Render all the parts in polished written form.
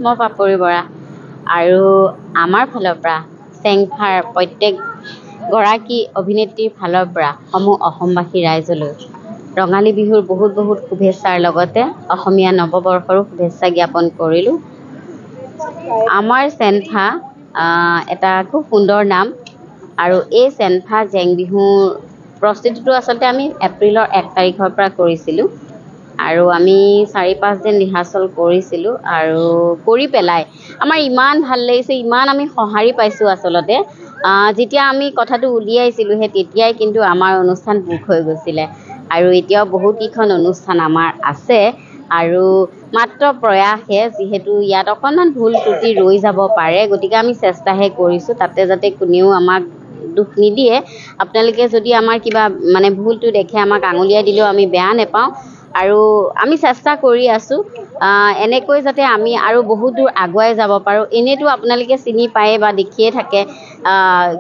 মই পাপৰি বৰা আৰু আমাৰ ফালৰ পৰা চেংফাৰ প্ৰত্যেকগৰাকী অভিনেত্ৰীৰ ফালৰ পৰা সমূহ অসমবাসী ৰাইজলৈ ৰঙালী বিহুৰ বহুত বহুত শুভেচ্ছাৰ লগতে অসমীয়া নৱবৰ্ষৰো শুভেচ্ছা জ্ঞাপন কৰিলোঁ। আমাৰ চেনফা এটা খুব সুন্দৰ নাম আৰু এই চেনফা জেং বিহুৰ প্ৰস্তুতিটো আচলতে আমি এপ্ৰিলৰ 1 তাৰিখৰ পৰা কৰিছিলোঁ আৰু আমি 4-5 দিন ৰিহাৰ্চেল কৰিছিলোঁ আৰু কৰি পেলাই আমাৰ ইমান ভাল লাগিছে, ইমান আমি সঁহাৰি পাইছোঁ আচলতে। যেতিয়া আমি কথাটো উলিয়াইছিলোঁ সেই তেতিয়াই কিন্তু আমাৰ অনুষ্ঠান বুক হৈ গৈছিলে আৰু এতিয়াও বহুতকেইখন অনুষ্ঠান আমাৰ আছে আৰু মাত্ৰ প্ৰয়াসে যিহেতু ইয়াত অকণমান ভুল ত্ৰুটি ৰৈ যাব পাৰে, গতিকে আমি চেষ্টাহে কৰিছোঁ তাতে যাতে কোনেও আমাক দুখ নিদিয়ে। আপোনালোকে যদি আমাৰ কিবা মানে ভুলটো দেখে আমাক আঙুলিয়াই দিলেও আমি বেয়া নেপাওঁ আৰু আমি চেষ্টা কৰি আছোঁ এনেকৈ যাতে আমি আৰু বহুত দূৰ আগুৱাই যাব পাৰোঁ। এনেইতো আপোনালোকে চিনি পায়ে বা দেখিয়ে থাকে,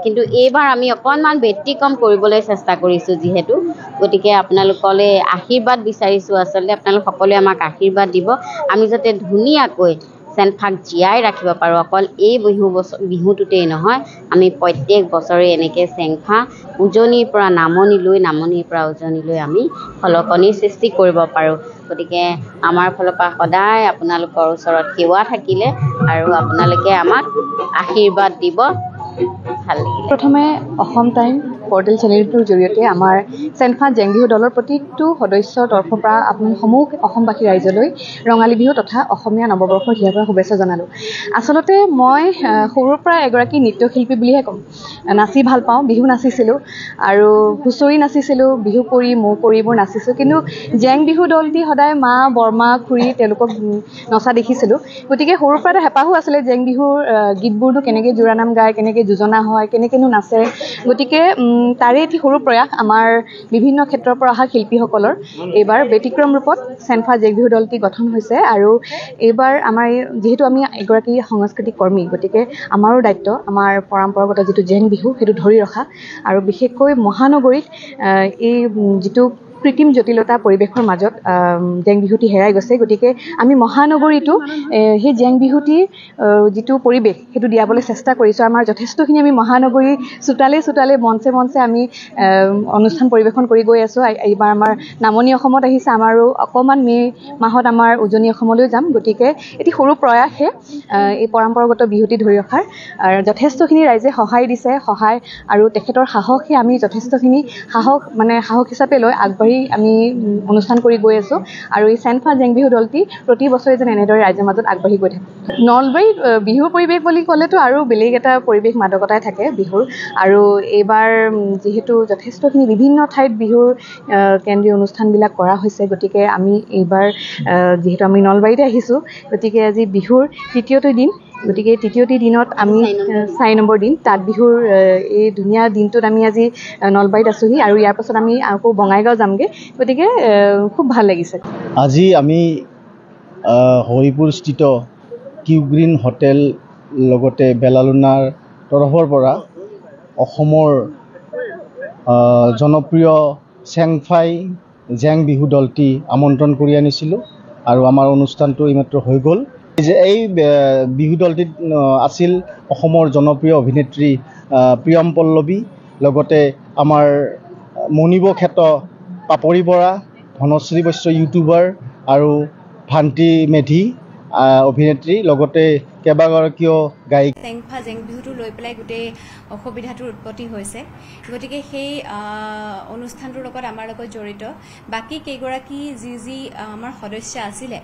কিন্তু এইবাৰ আমি অকণমান ব্যতিক্ৰম কৰিবলৈ চেষ্টা কৰিছোঁ যিহেতু, গতিকে আপোনালোকলৈ আশীৰ্বাদ বিচাৰিছোঁ। আচলতে আপোনালোক সকলোৱে আমাক আশীৰ্বাদ দিব, আমি যাতে ধুনীয়াকৈ চেনফাক জীয়াই ৰাখিব পাৰোঁ। অকল এই বিহুটোতেই নহয়, আমি প্ৰত্যেক বছৰে এনেকৈ চেনফা উজনিৰ পৰা নামনিলৈ, নামনিৰ পৰা উজনিলৈ আমি খলকনিৰ সৃষ্টি কৰিব পাৰোঁ। গতিকে আমাৰ ফালৰ পৰা সদায় আপোনালোকৰ ওচৰত সেৱা থাকিলে আৰু আপোনালোকে আমাক আশীৰ্বাদ দিব। ভাল লাগিলে। প্ৰথমে অসম টাইম পৰ্টেল চেনেলটোৰ জৰিয়তে আমাৰ চেনফা জেং বিহু দলৰ প্ৰতিটো সদস্যৰ তৰফৰ পৰা আপুনি সমূহ অসমবাসী ৰাইজলৈ ৰঙালী বিহু তথা অসমীয়া নৱবৰ্ষৰ হিয়াৰ শুভেচ্ছা জনালোঁ। আচলতে মই সৰুৰ পৰা এগৰাকী নৃত্যশিল্পী বুলিহে ক'ম। নাচি ভাল পাওঁ, বিহু নাচিছিলোঁ আৰু হুঁচৰি নাচিছিলোঁ, বিহু কৰি মৌ কৰিবোৰ নাচিছোঁ, কিন্তু জেং বিহু দলটি সদায় মা, বৰমা, খুৰী তেওঁলোকক নচা দেখিছিলোঁ। গতিকে সৰুৰ পৰা এটা হেঁপাহো আছিলে জেং বিহুৰ গীতবোৰনো কেনেকৈ জোৰানাম গায়, কেনেকৈ যোজনা হয়, কেনেকৈনো নাচে। গতিকে তাৰে এটি সৰু প্ৰয়াস আমাৰ বিভিন্ন ক্ষেত্ৰৰ পৰা অহা শিল্পীসকলৰ এইবাৰ ব্যতিক্ৰম ৰূপত চেনফা জেং বিহু দলটি গঠন হৈছে আৰু এইবাৰ আমাৰ যিহেতু আমি এগৰাকী সাংস্কৃতিক কৰ্মী, গতিকে আমাৰো দায়িত্ব আমাৰ পৰম্পৰাগত যিটো জেং বিহু সেইটো ধৰি ৰখা আৰু বিশেষকৈ মহানগৰীত এই যিটো কৃত্ৰিম জটিলতা পৰিৱেশৰ মাজত জেং বিহুটি হেৰাই গৈছে। গতিকে আমি মহানগৰীতো সেই জেং বিহুটিৰ যিটো পৰিৱেশ সেইটো দিয়াবলৈ চেষ্টা কৰিছোঁ। আমাৰ যথেষ্টখিনি আমি মহানগৰী চোতালে চোতালে মঞ্চে মঞ্চে আমি অনুষ্ঠান পৰিৱেশন কৰি গৈ আছোঁ। এইবাৰ আমাৰ নামনি অসমত আহিছে, আমাৰো অকণমান মে' মাহত আমাৰ উজনি অসমলৈ যাম। গতিকে এটি সৰু প্ৰয়াসে এই পৰম্পৰাগত বিহুটি ধৰি ৰখাৰ যথেষ্টখিনি ৰাইজে সহায় দিছে, সহায় আৰু তেখেতৰ সাহসে আমি যথেষ্টখিনি সাহস হিচাপে লৈ আগবাঢ়ি আমি অনুষ্ঠান কৰি গৈ আছোঁ আৰু এই চেনফা জেং বিহু দলটি প্ৰতি বছৰে যেন এনেদৰে ৰাইজৰ মাজত আগবাঢ়ি গৈ থাকে। নলবাৰীত বিহুৰ পৰিৱেশ বুলি ক'লেতো আৰু বেলেগ এটা পৰিৱেশ মাদকতাই থাকে বিহুৰ, আৰু এইবাৰ যিহেতু যথেষ্টখিনি বিভিন্ন ঠাইত বিহুৰ কেন্দ্ৰীয় অনুষ্ঠানবিলাক কৰা হৈছে, গতিকে আমি এইবাৰ যিহেতু আমি নলবাৰীতে আহিছোঁ, গতিকে আজি বিহুৰ তৃতীয়টো দিন, গতিকে তৃতীয়টি দিনত আমি 4 নম্বৰ দিন তাঁত বিহুৰ এই ধুনীয়া দিনটোত আমি আজি নলবাৰীত আছোঁহি আৰু ইয়াৰ পাছত আমি আকৌ বঙাইগাঁও যামগৈ। গতিকে খুব ভাল লাগিছে। আজি আমি হৰিপুৰস্থিত কিউ গ্ৰীণ হোটেল লগতে বেলালুনাৰ তৰফৰ পৰা অসমৰ জনপ্ৰিয় চেংফাই জেং বিহু দলটি আমন্ত্ৰণ কৰি আনিছিলোঁ আৰু আমাৰ অনুষ্ঠানটো এইমাত্ৰ হৈ গ'ল। এই বিহু দলটিত আছিল অসমৰ জনপ্ৰিয় অভিনেত্ৰী প্ৰিয়ম পল্লৱী, লগতে আমাৰ মণিব খ্যাত পাপৰি বৰা, ধনশ্ৰী বৈশ্য ইউটিউবাৰ আৰু ভান্তি মেধি অভিনেত্ৰী, লগতে কেইবাগৰাকীও গায়িকা। চেংফা জেং বিহুটো লৈ পেলাই গোটেই অসুবিধাটোৰ উৎপত্তি হৈছে, গতিকে সেই অনুষ্ঠানটোৰ লগত আমাৰ লগত জড়িত বাকী কেইগৰাকী যি আমাৰ সদস্য আছিলে,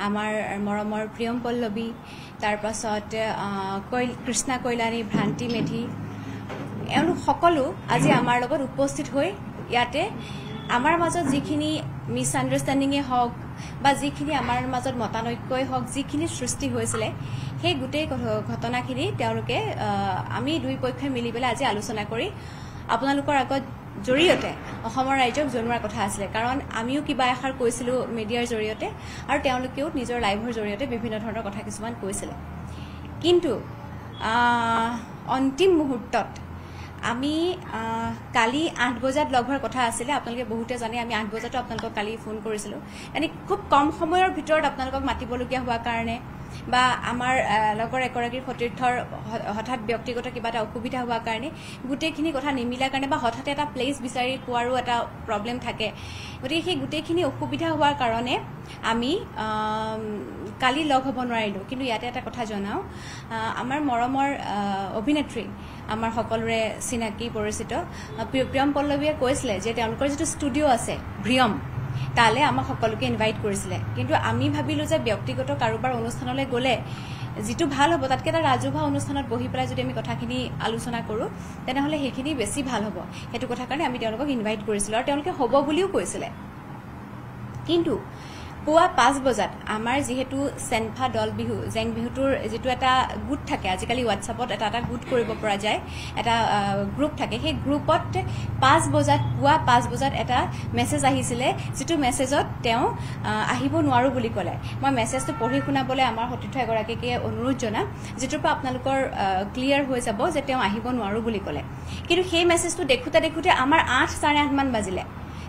আমাৰ মৰমৰ প্ৰিয়ম পল্লৱী, তাৰপাছত কৃষ্ণা কৈলানী, ভ্ৰান্তি মেধি, এওঁলোক সকলো আজি আমাৰ লগত উপস্থিত হৈ ইয়াতে আমাৰ মাজত যিখিনি মিছ আণ্ডাৰষ্টেণ্ডিঙেই হওক বা যিখিনি আমাৰ মাজত মতানৈক্যই হওক, যিখিনি সৃষ্টি হৈছিলে, সেই গোটেই ঘটনাখিনি তেওঁলোকে আমি দুই পক্ষই মিলি পেলাই আজি আলোচনা কৰি আপোনালোকৰ আগত জৰিয়তে অসমৰ ৰাইজক জনোৱাৰ কথা আছিলে। কাৰণ আমিও কিবা এষাৰ কৈছিলোঁ মিডিয়াৰ জৰিয়তে আৰু তেওঁলোকেও নিজৰ লাইভৰ জৰিয়তে বিভিন্ন ধৰণৰ কথা কিছুমান কৈছিলে, কিন্তু অন্তিম মুহূৰ্তত আমি কালি 8 বজাত লগ হোৱাৰ কথা আছিলে। আপোনালোকে বহুতে জানে আমি 8 বজাতো আপোনালোকক কালি ফোন কৰিছিলোঁ, খুব কম সময়ৰ ভিতৰত আপোনালোকক মাতিবলগীয়া হোৱাৰ কাৰণে বা আমাৰ লগৰ এগৰাকীৰ সতীৰ্থৰ হঠাৎ ব্যক্তিগত কিবা এটা অসুবিধা হোৱাৰ কাৰণে গোটেইখিনি কথা নিমিলাৰ কাৰণে বা হঠাৎ এটা প্লেচ বিচাৰি পোৱাৰো এটা প্ৰব্লেম থাকে গতিকে সেই গোটেইখিনি অসুবিধা হোৱাৰ কাৰণে আমি কালি লগ হ'ব নোৱাৰিলোঁ কিন্তু ইয়াতে এটা কথা জনাওঁ আমাৰ মৰমৰ অভিনেত্ৰী আমাৰ সকলোৰে চিনাকি পৰিচিত প্ৰিয়ম পল্লৱীয়ে কৈছিলে যে তেওঁলোকৰ যিটো ষ্টুডিঅ' আছে ভ্ৰিয়ম তালে আমাক সকলোকে ইনভাইট কৰিছিলে কিন্তু আমি ভাবিলোঁ যে ব্যক্তিগত কাৰোবাৰ অনুষ্ঠানলৈ গ'লে যিটো ভাল হ'ব তাতকৈ এটা ৰাজহুৱা অনুষ্ঠানত বহি পেলাই যদি আমি কথাখিনি আলোচনা কৰোঁ তেনেহ'লে সেইখিনি বেছি ভাল হ'ব সেইটো কথা কাৰণে আমি তেওঁলোকক ইনভাইট কৰিছিলোঁ আৰু তেওঁলোকে হ'ব বুলিও কৈছিলে কিন্তু পুৱা 5 বজাত আমাৰ যিহেতু চেনফা দল বিহু জেং বিহুটোৰ যিটো এটা গোট থাকে আজিকালি হোৱাটছআপত এটা গোট কৰিব পৰা যায় এটা গ্ৰুপ থাকে সেই গ্ৰুপত 5 বজাত পুৱা 5 বজাত এটা মেছেজ আহিছিলে যিটো মেছেজত তেওঁ আহিব নোৱাৰো বুলি ক'লে মই মেছেজটো পঢ়ি শুনাবলৈ আমাৰ সতীৰ্থ এগৰাকীকে অনুৰোধ জনাম যিটোৰ পৰা আপোনালোকৰ ক্লিয়াৰ হৈ যাব যে তেওঁ আহিব নোৱাৰো বুলি ক'লে কিন্তু সেই মেছেজটো দেখোঁতে আমাৰ 8:30 মান বাজিলে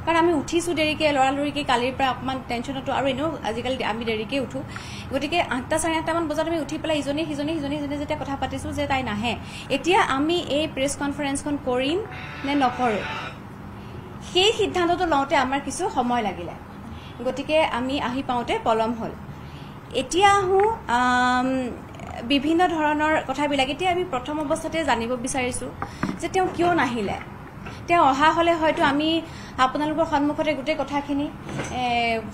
কাৰণ আমি উঠিছোঁ দেৰিকৈ লৰালৰিকৈ কালিৰ পৰা অকণমান টেনশ্যনতো আৰু এনেও আজিকালি আমি দেৰিকৈ উঠোঁ গতিকে 8:30 মান বজাত আমি উঠি পেলাই ইজনী সিজনী যেতিয়া কথা পাতিছোঁ যে তাই নাহে এতিয়া আমি এই প্ৰেছ কনফাৰেন্সখন কৰিম নে নকৰোঁ সেই সিদ্ধান্তটো লওঁতে আমাৰ কিছু সময় লাগিলে গতিকে আমি আহি পাওঁতে পলম হ'ল এতিয়া আহোঁ বিভিন্ন ধৰণৰ কথাবিলাক এতিয়া আমি প্ৰথম অৱস্থাতে জানিব বিচাৰিছোঁ যে তেওঁ কিয় নাহিলে তেওঁ অহা হ'লে হয়তো আমি আপোনালোকৰ সন্মুখতে গোটেই কথাখিনি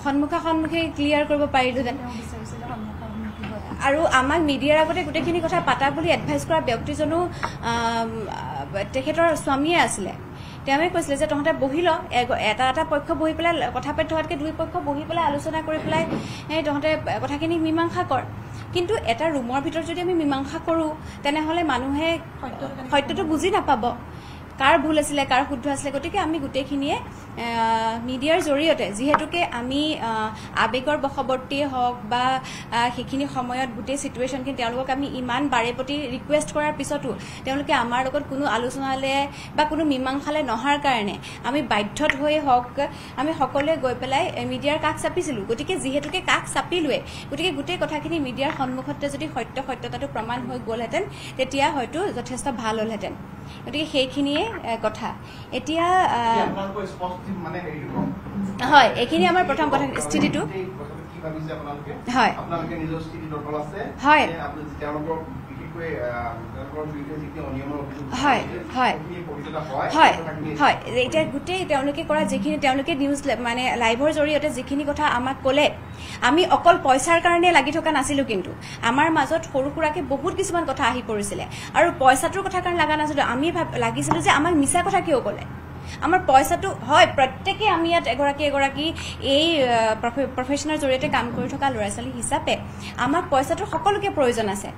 সন্মুখে ক্লিয়াৰ কৰিব পাৰিলোহেঁতেন আৰু আমাক মিডিয়াৰ আগতে গোটেইখিনি কথা পাতা বুলি এডভাইচ কৰা ব্যক্তিজনো তেখেতৰ স্বামীয়ে আছিলে তেওঁৱে কৈছিলে যে তহঁতে বহি ল এটা পক্ষ বহি পেলাই কথা পাতি থকাতকৈ দুই পক্ষ বহি পেলাই আলোচনা কৰি পেলাই তহঁতে কথাখিনি মীমাংসা কৰ কিন্তু এটা ৰুমৰ ভিতৰত যদি আমি মীমাংসা কৰোঁ তেনেহ'লে মানুহে সত্যটো বুজি নাপাব কাৰ ভুল আছিলে কাৰ শুদ্ধ আছিলে গতিকে আমি গোটেইখিনিয়ে মিডিয়াৰ জৰিয়তে যিহেতুকে আমি আৱেগৰ বশৱৰ্তীয়ে হওক বা সেইখিনি সময়ত গোটেই চিটুৱেশ্যনখিনি তেওঁলোকক আমি ইমান বাৰে প্ৰতি ৰিকুৱেষ্ট কৰাৰ পিছতো তেওঁলোকে আমাৰ লগত কোনো আলোচনালৈ বা কোনো মীমাংসালৈ নহাৰ কাৰণে আমি বাধ্যত হৈয়ে হওক আমি সকলোৱে গৈ পেলাই মিডিয়াৰ কাষ চাপিছিলোঁ গতিকে যিহেতুকে কাষ চাপিলোৱে গতিকে গোটেই কথাখিনি মিডিয়াৰ সন্মুখতে যদি সত্যতাটো প্ৰমাণ হৈ গ'লহেঁতেন তেতিয়া হয়তো যথেষ্ট ভাল হ'লহেঁতেন গতিকে সেইখিনিয়ে কথা এতিয়া হয় এইখিনি আমাৰ প্ৰথম কথা স্থিতিটো হয় হয় হয় হয় হয় হয় এতিয়া গোটেই তেওঁলোকে কৰা যিখিনি তেওঁলোকে নিউজ মানে লাইভৰ জৰিয়তে যিখিনি কথা আমাক ক'লে আমি অকল পইচাৰ কাৰণে লাগি থকা নাছিলোঁ কিন্তু আমাৰ মাজত সৰু সুৰাকৈ বহুত কিছুমান কথা আহি পৰিছিলে আৰু পইচাটোৰ কথা কাৰণে লগা নাছিলোঁ আমি লাগিছিলোঁ যে আমাক মিছা কথা কিয় ক'লে আমাৰ পইচাটো হয় প্ৰত্যেকে আমি ইয়াত এগৰাকী এই প্ৰফেশ্যনৰ জৰিয়তে কাম কৰি থকা ল'ৰা ছোৱালী হিচাপে আমাক পইচাটোৰ সকলোকে প্ৰয়োজন আছে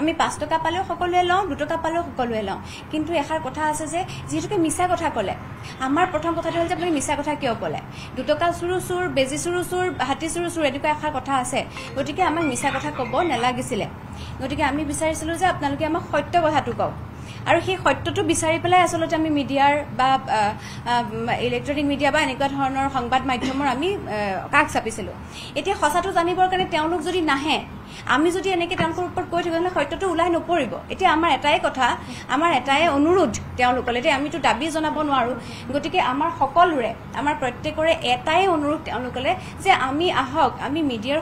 আমি 5 টকা পালেও সকলোৱে লওঁ 2 টকা পালেও সকলোৱে লওঁ কিন্তু এষাৰ কথা আছে যে যিহেতুকে মিছা কথা ক'লে আমাৰ প্ৰথম কথাটো হ'ল যে আপুনি মিছা কথা কিয় ক'লে 2 টকা চুৰ বেজী চুৰ হাতী চুৰ এনেকুৱা এষাৰ কথা আছে গতিকে আমাক মিছা কথা ক'ব নালাগিছিলে গতিকে আমি বিচাৰিছিলোঁ যে আপোনালোকে আমাক সত্য কথাটো কওক আৰু সেই সত্যটো বিচাৰি পেলাই আচলতে আমি মিডিয়াৰ বা ইলেক্ট্ৰনিক মিডিয়া বা এনেকুৱা ধৰণৰ সংবাদ মাধ্যমৰ আমি কাষ চাপিছিলোঁ এতিয়া সঁচাটো জানিবৰ কাৰণে তেওঁলোক যদি নাহে আমি যদি এনেকৈ তেওঁলোকৰ ওপৰত কৈ থাকোঁ তেনেহ'লে সত্যটো ওলাই নপৰিব এতিয়া আমাৰ এটাই কথা আমাৰ এটাই অনুৰোধ তেওঁলোকলৈ এতিয়া আমিতো দাবী জনাব নোৱাৰোঁ গতিকে আমাৰ সকলোৰে আমাৰ প্ৰত্যেকৰে এটাই অনুৰোধ তেওঁলোকলৈ যে আমি আহক আমি মিডিয়াৰ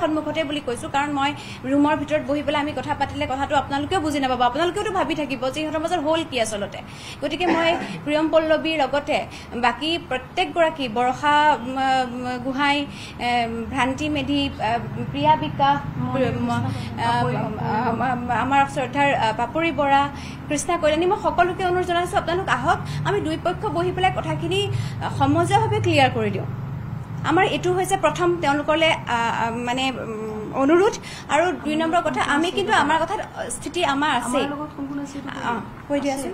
সন্মুখতে বুলি কৈছোঁ কাৰণ মই ৰুমৰ ভিতৰত বহি পেলাই আমি কথা পাতিলে কথাটো আপোনালোকেও বুজি নাপাব আপোনালোকেওতো ভাবি থাকিব যে ইহঁতৰ মাজত হ'ল কি আচলতে গতিকে মই প্ৰিয়ম পল্লৱীৰ লগতে বাকী প্ৰত্যেকগৰাকী বৰষা গোহাঁই ভ্ৰান্তি মেধি প্ৰিয়া বিকাশ আমাৰ শ্ৰদ্ধাৰ পাপৰি বৰা কৃষ্ণা কল্যাণী মই সকলোকে অনুৰোধ জনাইছোঁ আপোনালোক আহক আমি দুই পক্ষ বহি পেলাই কথাখিনি সমজুৱাভাৱে ক্লিয়াৰ কৰি দিওঁ আমাৰ এইটো হৈছে প্ৰথম তেওঁলোকলৈ মানে অনুৰোধ আৰু 2 নম্বৰ কথা আমি কিন্তু আমাৰ কথাত স্থিতি আমাৰ আছে কৈ দিয়াচোন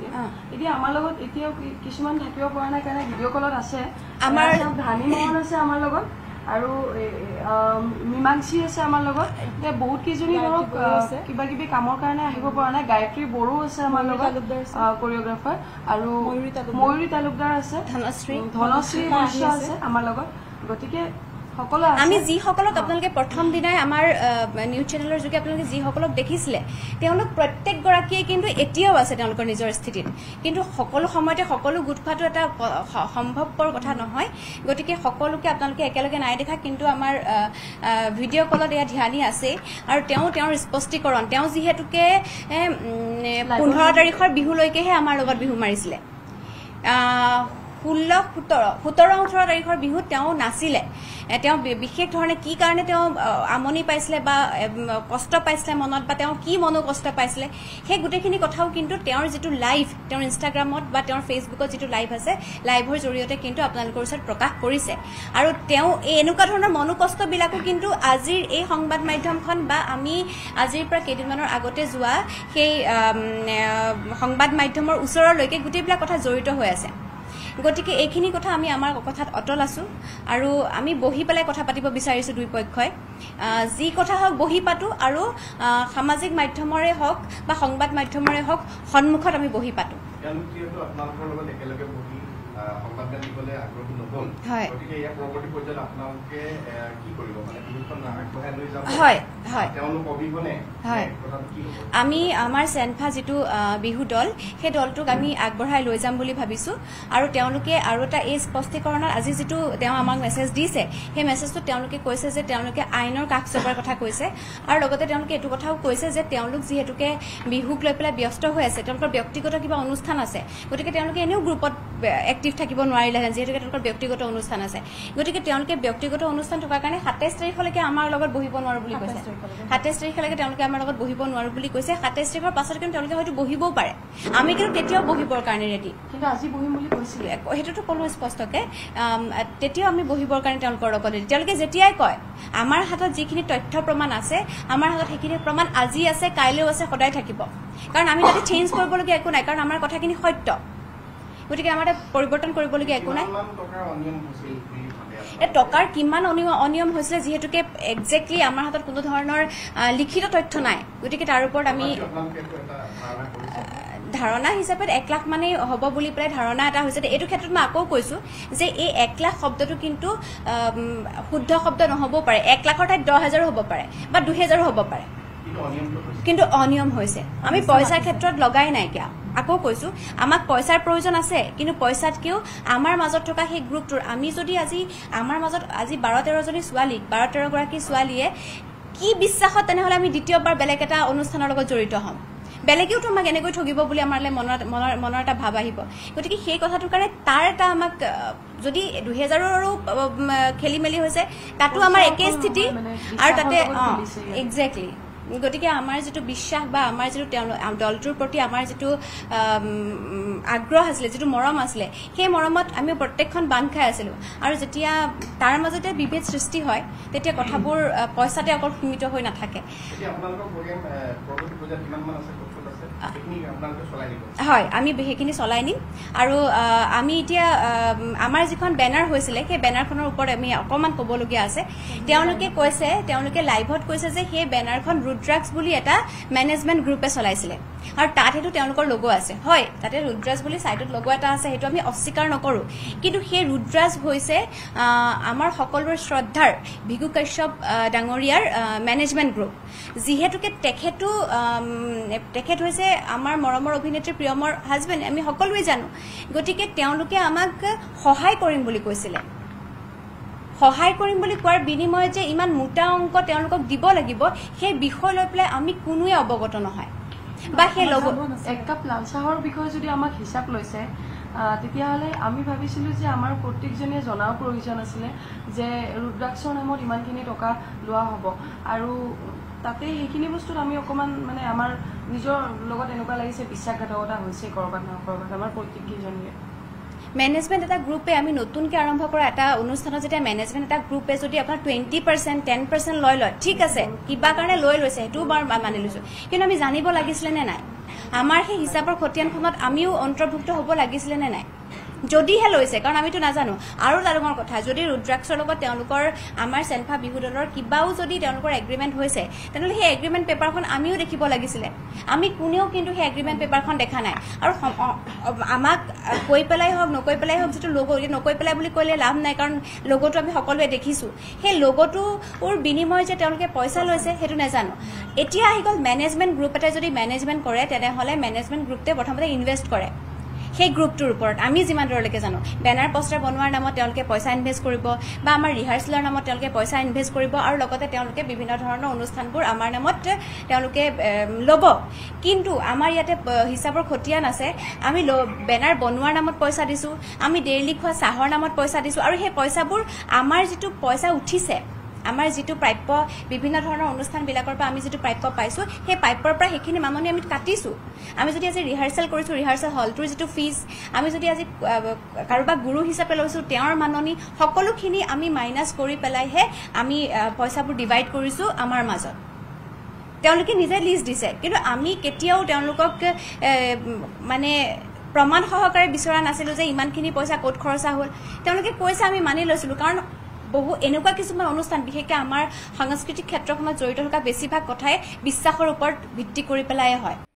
এতিয়া আমাৰ লগত এতিয়াও কিছুমান থাকিব পৰা নাই কাৰণে ভিডিঅ' কলত আছে আমাৰ ধানী মোহন আছে আমাৰ লগত আৰু মীমাংসী আছে আমাৰ লগত এতিয়া বহুত কেইজনী ধৰক কিবা কিবি কামৰ কাৰণে আহিব পৰা নাই গায়ত্ৰী বড়ো আছে আমাৰ লগত কোৰিঅ'গ্ৰাফাৰ আৰু ময়ূৰী তালুকদাৰ আছে ধনশ্ৰী বৈশ্য আছে আমাৰ লগত গতিকে সকলো আমি যিসকলক আপোনালোকে প্ৰথম দিনাই আমাৰ নিউজ চেনেলৰ যোগে আপোনালোকে যিসকলক দেখিছিলে তেওঁলোক প্ৰত্যেকগৰাকীয়ে কিন্তু এতিয়াও আছে তেওঁলোকৰ নিজৰ স্থিতিত কিন্তু সকলো সময়তে সকলো গোট খোৱাটো এটা সম্ভৱপৰ কথা নহয় গতিকে সকলোকে আপোনালোকে একেলগে নাই দেখা কিন্তু আমাৰ ভিডিঅ' কলত এয়া ধ্যানী আছে আৰু তেওঁৰ স্পষ্টীকৰণ তেওঁ যিহেতুকে 15 তাৰিখৰ বিহুলৈকেহে আমাৰ লগত বিহু মাৰিছিলে 16, 17, 18 তাৰিখৰ বিহুত তেওঁ নাছিলে তেওঁ বিশেষ ধৰণে কি কাৰণে তেওঁ আমনি পাইছিলে বা কষ্ট পাইছিলে মনত বা তেওঁ কি মনোকষ্ট পাইছিলে সেই গোটেইখিনি কথাও কিন্তু তেওঁৰ যিটো লাইভ তেওঁৰ ইনষ্টাগ্ৰামত বা তেওঁৰ ফেচবুকত যিটো লাইভ আছে লাইভৰ জৰিয়তে কিন্তু আপোনালোকৰ ওচৰত প্ৰকাশ কৰিছে আৰু তেওঁ এনেকুৱা ধৰণৰ মনোকষ্টবিলাকো কিন্তু আজিৰ এই সংবাদ মাধ্যমখন বা আমি আজিৰ পৰা কেইদিনমানৰ আগতে যোৱা সেই সংবাদ মাধ্যমৰ ওচৰলৈকে গোটেইবিলাক কথা জড়িত হৈ আছে গতিকে এইখিনি কথা আমি আমাৰ কথাত অটল আছো আৰু আমি বহি পেলাই কথা পাতিব বিচাৰিছো দুই পক্ষই যি কথা হওক বহি পাতো আৰু সামাজিক মাধ্যমৰে হওক বা সংবাদ মাধ্যমৰে হওক সন্মুখত আমি বহি পাতো আপোনালোকৰ লগত একেলগে বহি সংবাদ দিবলৈ আগ্ৰহী নহল গতিকে ইয়াৰ পৰৱৰ্তী পৰ্যায়ত আপোনালোকে কি কৰিব মানে বিহুখন আগবঢ়াই লৈ যাব হয় হয় তেওঁলোক অভিগনে হয় আমি আমাৰ চেনফা যিটো বিহু দল সেই দলটোক আমি আগবঢ়াই লৈ যাম বুলি ভাবিছো আৰু তেওঁলোকে আৰু এটা এই স্পষ্টীকৰণত আজি যিটো তেওঁ আমাক মেছেজ দিছে সেই মেছেজটো তেওঁলোকে কৈছে যে তেওঁলোকে আইনৰ কাষ চপাৰ কথা কৈছে আৰু লগতে তেওঁলোকে এইটো কথাও কৈছে যে তেওঁলোক যিহেতুকে বিহুক লৈ পেলাই ব্যস্ত হৈ আছে তেওঁলোকৰ ব্যক্তিগত কিবা অনুষ্ঠান আছে গতিকে তেওঁলোকে এনেও গ্ৰুপত এক্টিভ থাকিব নোৱাৰিলেহেঁতেন যিহেতুকে তেওঁলোকৰ ব্যক্তিগত অনুষ্ঠান আছে গতিকে তেওঁলোকে ব্যক্তিগত অনুষ্ঠান থকাৰ কাৰণে 27 তাৰিখলৈকে আমাৰ লগত বহিব নোৱাৰো বুলি কৈছে 27 তাৰিখলৈকে তেওঁলোকে আমাৰ লগত বহিব নোৱাৰো বুলি কৈছে 27 তাৰিখৰ পাছত কিন্তু তেওঁলোকে হয়তো বহিবও পাৰে আমি কিন্তু তেতিয়াও বহিবৰ কাৰণে ৰেডি কিন্তু আজি বহিম বুলি কৈছিলে সেইটোতো ক'লো স্পষ্টকে তেতিয়াও আমি বহিবৰ কাৰণে তেওঁলোকৰ লগত ৰেডি তেওঁলোকে যেতিয়াই কয় আমাৰ হাতত যিখিনি তথ্য প্ৰমাণ আছে আমাৰ হাতত সেইখিনি প্ৰমাণ আজি আছে কাইলৈও আছে সদায় থাকিব কাৰণ আমি তাতে চেঞ্জ কৰিবলগীয়া একো নাই কাৰণ আমাৰ কথাখিনি সত্য গতিকে আমাৰ পৰিৱৰ্তন কৰিবলগীয়া একো নাই টকাৰ কিমান অনিয়ম হৈছিলে যিহেতুকে একজেক্টলি আমাৰ হাতত কোনো ধৰণৰ লিখিত তথ্য নাই গতিকে তাৰ ওপৰত আমি ধাৰণা হিচাপে 1 লাখ মানে হ'ব বুলি পেলাই ধাৰণা এটা হৈছে এইটো ক্ষেত্ৰত মই আকৌ কৈছো যে এই 1 লাখ শব্দটো কিন্তু শুদ্ধ শব্দ নহ'ব পাৰে 1 লাখৰ ঠাইত 10,000 হ'ব পাৰে বা 2,000 হ'ব পাৰে কিন্তু অনিয়ম হৈছে আমি পইচাৰ ক্ষেত্ৰত লগাই নাইকিয়া আকৌ কৈছো আমাক পইচাৰ প্ৰয়োজন আছে কিন্তু পইচাতকেও আমাৰ মাজত থকা সেই গ্ৰুপটোৰ আমি যদি আজি আমাৰ মাজত আজি 12-13 জনী ছোৱালী 12-13 গৰাকী ছোৱালীয়ে কি বিশ্বাসত তেনেহ'লে আমি দ্বিতীয়বাৰ বেলেগ এটা অনুষ্ঠানৰ লগত জড়িত হ'ম বেলেগেও তোমাক এনেকৈ ঠগিব বুলি আমাৰলৈ মনৰ এটা ভাৱ আহিব গতিকে সেই কথাটোৰ কাৰণে তাৰ এটা আমাক যদি 2000ৰো খেলি মেলি হৈছে তাতো আমাৰ একেই স্থিতি আৰু তাতে একজেক্টলি গতিকে আমাৰ যিটো বিশ্বাস বা আমাৰ যিটো দলটোৰ প্ৰতি আমাৰ যিটো আগ্ৰহ আছিলে যিটো মৰম আছিলে সেই মৰমত আমি প্ৰত্যেকখন বান্ধ খাই আছিলোঁ আৰু যেতিয়া তাৰ মাজতে বিভেদ সৃষ্টি হয় তেতিয়া কথাবোৰ পইচাতে অকল সীমিত হৈ নাথাকে হয় আমি সেইখিনি চলাই নিম আৰু আমি এতিয়া আমাৰ যিখন বেনাৰ হৈছিলে সেই বেনাৰখনৰ ওপৰত আমি অকণমান ক'বলগীয়া আছে তেওঁলোকে লাইভত কৈছে যে সেই বেনাৰখন ৰুদ্ৰাক্স বুলি এটা মেনেজমেণ্ট গ্ৰুপে চলাইছিলে আৰু তাত সেইটো তেওঁলোকৰ লগো আছে হয় তাতে ৰুদ্ৰাজ বুলি চাইডত লগো এটা আছে সেইটো আমি অস্বীকাৰ নকৰোঁ কিন্তু সেই ৰুদ্ৰাজ হৈছে আমাৰ সকলোৰে শ্ৰদ্ধাৰ ভিগু কাশ্যপ ডাঙৰীয়াৰ মেনেজমেণ্ট গ্ৰুপ যিহেতুকে তেখেত হৈছে আমাৰ মৰমৰ অভিনেত্ৰী প্ৰিয়মৰ হাজবেণ্ড আমি সকলোৱে জানো গতিকে তেওঁলোকে আমাক সহায় কৰিম বুলি কৈছিলে সহায় কৰিম বুলি কোৱাৰ বিনিময়ত যে ইমান মোটা অংক তেওঁলোকক দিব লাগিব সেই বিষয় লৈ পেলাই আমি কোনোৱে অৱগত নহয় বা সেই এক কাপ লাল চাহৰ বিষয়ে যদি আমাক হিচাপ লৈছে তেতিয়াহ'লে আমি ভাবিছিলোঁ যে আমাৰ প্ৰত্যেকজনীয়ে জনাৰ প্ৰয়োজন আছিলে যে ৰুদ্ৰাক্ষৰ নামত ইমানখিনি টকা লোৱা হ'ব আৰু তাতে সেইখিনি বস্তুত আমি অকণমান মানে আমাৰ নিজৰ লগত এনেকুৱা লাগিছে বিশ্বাসঘাতকতা হৈছে ক'ৰবাত নহয় ক'ৰবাত আমাৰ প্ৰত্যেককেইজনীয়ে মেনেজমেণ্ট এটা গ্ৰুপে আমি নতুনকৈ আৰম্ভ কৰা এটা অনুষ্ঠানত যেতিয়া মেনেজমেণ্ট এটা গ্ৰুপে যদি আপোনাৰ 20%, 10% লয় ঠিক আছে কিবা কাৰণে লৈ লৈছে সেইটোও বাৰু মানি লৈছোঁ কিন্তু আমি জানিব লাগিছিলে নে নাই আমাৰ সেই হিচাপৰ খতিয়ানখনত আমিও অন্তৰ্ভুক্ত হ'ব লাগিছিলে নে নাই যদিহে লৈছে, কাৰণ আমিতো নাজানো। আৰু ডাঙৰ কথা, যদি ৰুদ্ৰাক্ষৰ লগত তেওঁলোকৰ আমাৰ চেনফা বিহু দলৰ কিবাও যদি তেওঁলোকৰ এগ্ৰিমেণ্ট হৈছে, তেনেহ'লে সেই এগ্ৰিমেণ্ট পেপাৰখন আমিও দেখিব লাগিছিলে। আমি কোনেও কিন্তু সেই এগ্ৰিমেণ্ট পেপাৰখন দেখা নাই। আৰু আমাক কৈ পেলাই হওক নকৈ পেলাই হওক, যিটো লগ' নকৈ পেলাই বুলি ক'লে লাভ নাই, কাৰণ লগ'টো আমি সকলোৱে দেখিছোঁ। সেই লগ'টোৰ বিনিময় যে তেওঁলোকে পইচা লৈছে সেইটো নাজানো। এতিয়া আহি গ'ল মেনেজমেণ্ট গ্ৰুপ এটাই যদি মেনেজমেণ্ট কৰে, তেনেহ'লে মেনেজমেণ্ট গ্ৰুপটোৱে প্ৰথমতে ইনভেষ্ট কৰে সেই গ্ৰুপটোৰ ওপৰত। আমি যিমান দূৰলৈকে জানো, বেনাৰ পোষ্টাৰ বনোৱাৰ নামত তেওঁলোকে পইচা ইনভেষ্ট কৰিব, বা আমাৰ ৰিহাৰ্চেলৰ নামত তেওঁলোকে পইচা ইনভেষ্ট কৰিব, আৰু লগতে তেওঁলোকে বিভিন্ন ধৰণৰ অনুষ্ঠানবোৰ আমাৰ নামত তেওঁলোকে ল'ব। কিন্তু আমাৰ ইয়াতে হিচাপৰ খতিয়ান আছে, আমি বেনাৰ বনোৱাৰ নামত পইচা দিছোঁ, আমি ডেইলি খোৱা চাহৰ নামত পইচা দিছোঁ, আৰু সেই পইচাবোৰ আমাৰ যিটো পইচা উঠিছে, আমাৰ যিটো প্ৰাপ্য বিভিন্ন ধৰণৰ অনুষ্ঠানবিলাকৰ পৰা আমি যিটো প্ৰাপ্য পাইছোঁ, সেই প্ৰাপ্যৰ পৰা সেইখিনি মাননি আমি কাটিছোঁ। আমি যদি আজি ৰিহাৰ্চেল কৰিছোঁ, ৰিহাৰ্চেল হলটোৰ যিটো ফিজ, আমি যদি আজি কাৰোবাক গুৰু হিচাপে লৈছোঁ, তেওঁৰ মাননি, সকলোখিনি আমি মাইনাছ কৰি পেলাইহে আমি পইচাবোৰ ডিভাইড কৰিছোঁ আমাৰ মাজত। তেওঁলোকে নিজে লিষ্ট দিছে, কিন্তু আমি কেতিয়াও তেওঁলোকক মানে প্ৰমাণ সহকাৰে বিচৰা নাছিলোঁ যে ইমানখিনি পইচা ক'ত খৰচা হ'ল। তেওঁলোকে কৈছে, আমি মানি লৈছিলোঁ, কাৰণ বহু এনেকুৱা কিছুমান অনুষ্ঠান, বিশেষকৈ আমাৰ সাংস্কৃতিক ক্ষেত্ৰখনত জড়িত থকা বেছিভাগ কথাই বিশ্বাসৰ ওপৰত ভিত্তি কৰি পেলাই হয়।